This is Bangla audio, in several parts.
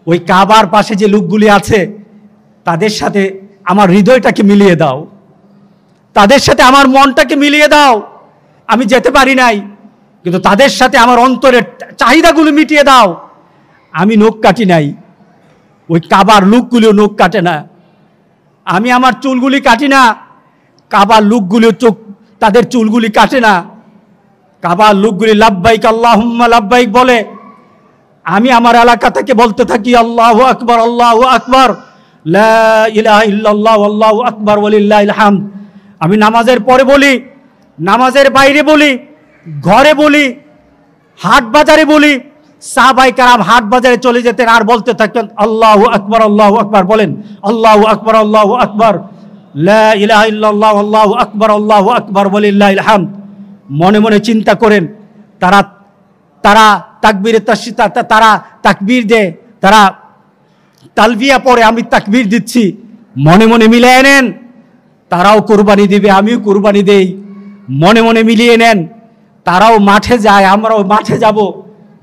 ওই কাবার পাশে যে লোকগুলি আছে তাদের সাথে আমার হৃদয়টাকে মিলিয়ে দাও, তাদের সাথে আমার মনটাকে মিলিয়ে দাও। আমি যেতে পারি নাই, কিন্তু তাদের সাথে আমার অন্তরের চাহিদাগুলো মিটিয়ে দাও। আমি নখ কাটি নাই, ওই কাবার লোকগুলিও নখ কাটে না। আমি আমার চুলগুলি কাটি না, কাবার লোকগুলিও তাদের চুলগুলি কাটে না। কাবার লোকগুলি লাব্বাইক আল্লাহুম্মা লাব্বাইক বলে। আমি আমার এলাকা থেকে বলতে থাকি আল্লাহু আকবার, আল্লাহু আকবার, লা ইলাহা ইল্লাল্লাহ, আল্লাহু আকবার, ওয়ালিল্লাহিল হামদ। আমি নামাজের পরে বলি, নামাজের বাইরে বলি, ঘরে বলি, হাট বাজারে বলি। সাহাবায়ে কেরাম হাট বাজারে চলে যেতেন আর বলতে থাকতেন আল্লাহু আকবার, আল্লাহু আকবার। বলেন আল্লাহু আকবার, আল্লাহু আকবার, লা ইলাহা ইল্লাল্লাহ, আল্লাহু আকবার, আল্লাহু আকবার, ওয়ালিল্লাহিল হামদ। মনে মনে চিন্তা করেন, তারা তারা তারা তাকবীর দেয়, তারা তালবিয়া পড়ে, আমি তাকবীর দিচ্ছি। মনে মনে মিলিয়ে নেন, তারাও কুরবানি দিবে, আমিও কুরবানি দেই। মনে মনে মিলিয়ে নেন, তারাও মাঠে যায়, আমরাও মাঠে যাব।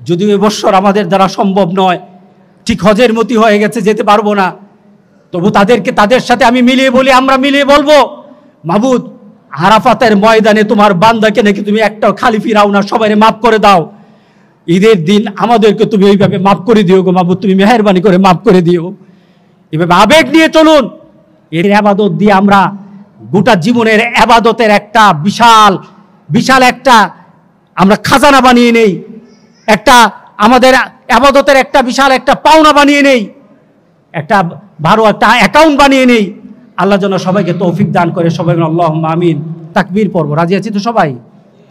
যদিও এবছর আমাদের দ্বারা সম্ভব নয়, ঠিক হজের মতি হয়ে গেছে, যেতে পারবো না। তবু তাদের সাথে আমি মিলিয়ে বলি, আমরা মিলিয়ে বলবো, মাবুদ আরাফাতের ময়দানে তোমার বান্দাকে নাকি তুমি একটাও খালি ফিরাও না, সবাইকে মাফ করে দাও। ঈদের দিন আমাদেরকে তুমি এইভাবে মাফ করে দিও গো মাবুদ, তুমি মেহেরবানি করে মাফ করে দিও। এভাবে আবেগ নিয়ে চলুন। এর আবাদত দিয়ে আমরা গোটা জীবনের আবাদতের একটা বিশাল বিশাল একটা আমরা খাজানা বানিয়ে নেই, একটা আমাদের আবাদতের একটা বিশাল একটা পাওনা বানিয়ে নেই, একটা ভালো একটা অ্যাকাউন্ট বানিয়ে নেই। আল্লাহ যেন সবাইকে তৌফিক দান করে। সবাই আল্লাহুম্মা আমিন। তাকবীর পড়ব, রাজি আছি তো সবাই?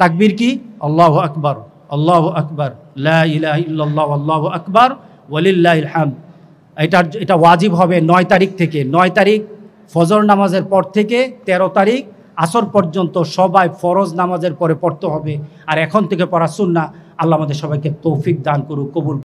তাকবীর কি? আল্লাহু আকবার, আল্লাহু আকবার, লা ইলাহা ইল্লাল্লাহ, আল্লাহু আকবার, ওয়ালিল্লাহিল হামদ। এটা ওয়াজিব হবে 9 তারিখ থেকে। 9 তারিখ ফজর নামাজের পর থেকে 13 তারিখ আসর পর্যন্ত সবাই ফরজ নামাজের পরে পড়তে হবে। আর এখন থেকে পড়া সুন্নাহ। আল্লাহ আমাদের সবাইকে তৌফিক দান করুক, কবুল